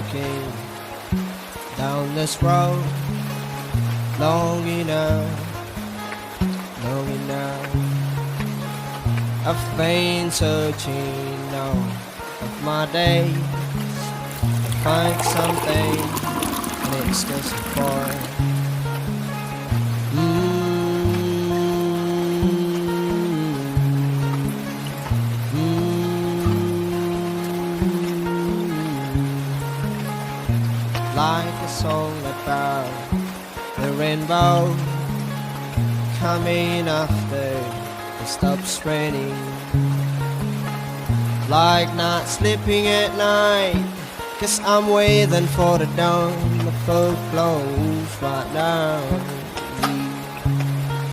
walking down this road long enough, long enough. I've been searching all of my days to find something an excuse for. Like a song about the rainbow coming after it stops raining. Like not sleeping at night, 'cause I'm waiting for the dawn, the full glow.